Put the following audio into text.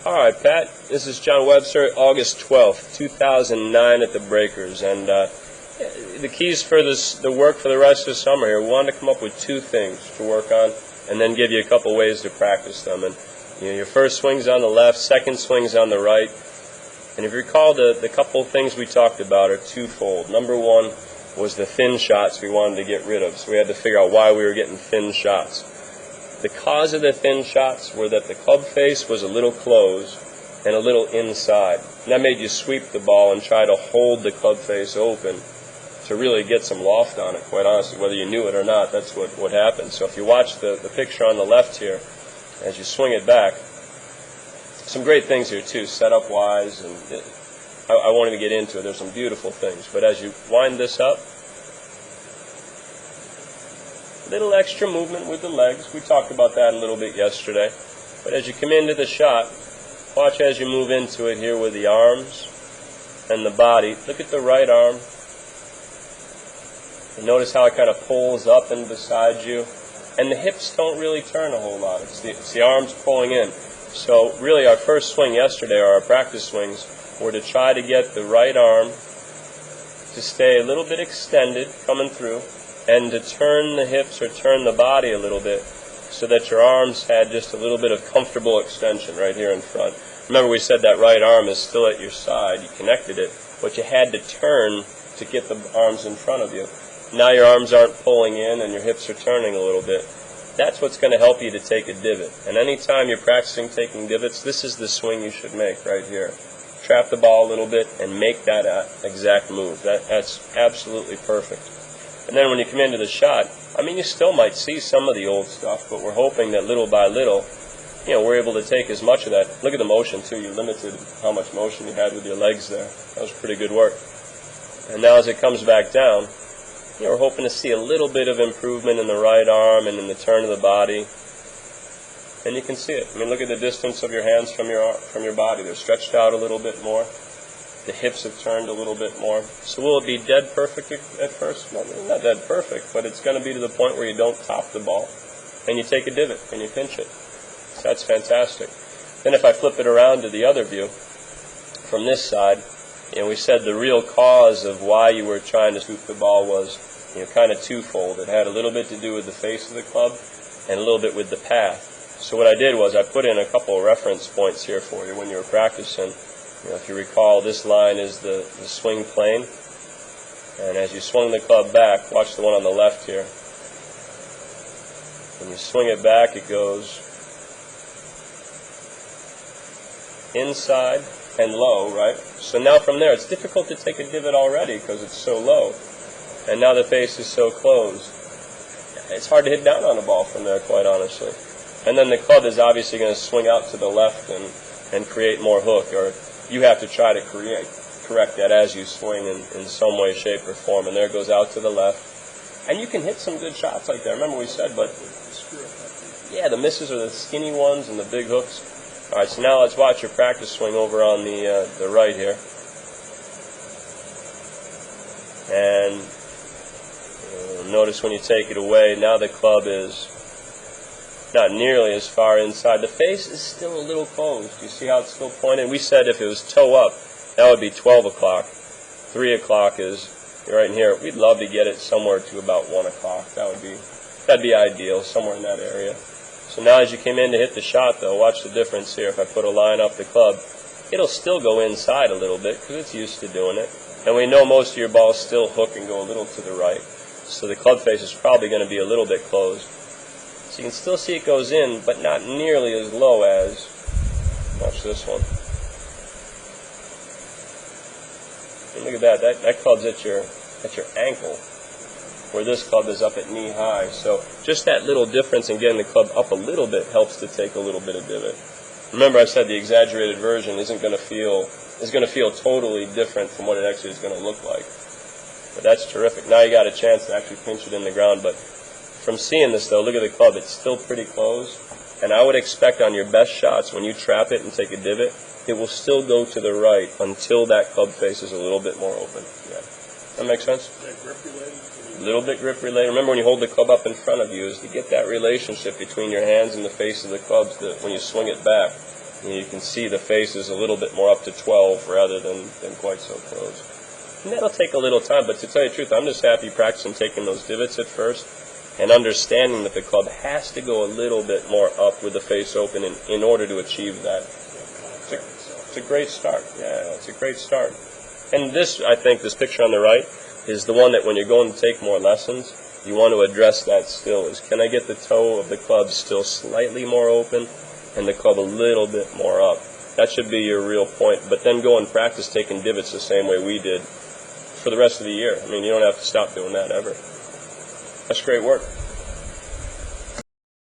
All right, Pat, this is John Webster, August 12th, 2009 at the Breakers. And the keys for the work for the rest of the summer here, we wanted to come up with two things to work on and then give you a couple ways to practice them. And your first swing's on the left, second swing's on the right. And if you recall, the couple things we talked about are twofold. Number one was the thin shots we wanted to get rid of. So we had to figure out why we were getting thin shots. The cause of the thin shots were that the club face was a little closed and a little inside. And that made you sweep the ball and try to hold the club face open to really get some loft on it, quite honestly. Whether you knew it or not, that's what happened. So if you watch the picture on the left here, as you swing it back, some great things here too, setup-wise, and I won't even get into it. There's some beautiful things. But as you wind this up, little extra movement with the legs. We talked about that a little bit yesterday. But as you come into the shot, watch as you move into it here with the arms and the body. Look at the right arm. And notice how it kind of pulls up and beside you. And the hips don't really turn a whole lot. It's the arms pulling in. So really our first swing yesterday, or our practice swings, were to try to get the right arm to stay a little bit extended coming through, and to turn the hips or turn the body a little bit so that your arms had just a little bit of comfortable extension right here in front. Remember, we said that right arm is still at your side. You connected it, but you had to turn to get the arms in front of you. Now your arms aren't pulling in and your hips are turning a little bit. That's what's going to help you to take a divot. And anytime you're practicing taking divots, this is the swing you should make right here. Trap the ball a little bit and make that exact move. That's absolutely perfect. And then when you come into the shot, I mean, you still might see some of the old stuff, but we're hoping that little by little, we're able to take as much of that. Look at the motion, too. You limited how much motion you had with your legs there. That was pretty good work. And now as it comes back down, we're hoping to see a little bit of improvement in the right arm and in the turn of the body. And you can see it. I mean, look at the distance of your hands from your body. They're stretched out a little bit more. The hips have turned a little bit more. So will it be dead perfect at first? No, not dead perfect, but it's going to be to the point where you don't top the ball and you take a divot and you pinch it. So that's fantastic. Then if I flip it around to the other view, from this side, we said the real cause of why you were trying to scoop the ball was kind of twofold. It had a little bit to do with the face of the club and a little bit with the path. So what I did was I put in a couple of reference points here for you when you were practicing. If you recall, this line is the swing plane. And as you swing the club back, watch the one on the left here. When you swing it back, it goes inside and low, right? So now from there, it's difficult to take a divot already because it's so low. And now the face is so closed. It's hard to hit down on the ball from there, quite honestly. And then the club is obviously going to swing out to the left and create more hook, or you have to try to correct that as you swing in some way, shape, or form. And there it goes out to the left. And you can hit some good shots like that. Remember we said, but yeah, the misses are the skinny ones and the big hooks. All right, so now let's watch your practice swing over on the right here. And notice when you take it away, now the club is not nearly as far inside. The face is still a little closed. You see how it's still pointed? We said if it was toe up, that would be 12 o'clock. 3 o'clock is right in here. We'd love to get it somewhere to about 1 o'clock. That'd be ideal, somewhere in that area. So now as you came in to hit the shot, though, watch the difference here. If I put a line up the club, it'll still go inside a little bit because it's used to doing it. And we know most of your balls still hook and go a little to the right. So the club face is probably going to be a little bit closed. So you can still see it goes in, but not nearly as low as, watch this one. And look at that. That club's at your ankle, where this club is up at knee high. So just that little difference in getting the club up a little bit helps to take a little bit of divot. Remember I said the exaggerated version is going to feel totally different from what it actually is going to look like. But that's terrific. Now you got a chance to actually pinch it in the ground. But from seeing this, though, look at the club. It's still pretty closed. And I would expect on your best shots, when you trap it and take a divot, it will still go to the right until that club face is a little bit more open. Yeah. That makes sense? Is that grip related? A little bit grip related. Remember when you hold the club up in front of you is to get that relationship between your hands and the face of the clubs when you swing it back. You can see the face is a little bit more up to 12 rather than quite so close. And that'll take a little time, but to tell you the truth, I'm just happy practicing taking those divots at first and understanding that the club has to go a little bit more up with the face open in order to achieve that. It's a great start. Yeah, it's a great start. And this, I think, this picture on the right is the one that when you're going to take more lessons, you want to address that still. Is can I get the toe of the club still slightly more open and the club a little bit more up? That should be your real point. But then go and practice taking divots the same way we did for the rest of the year. I mean, you don't have to stop doing that ever. That's great work.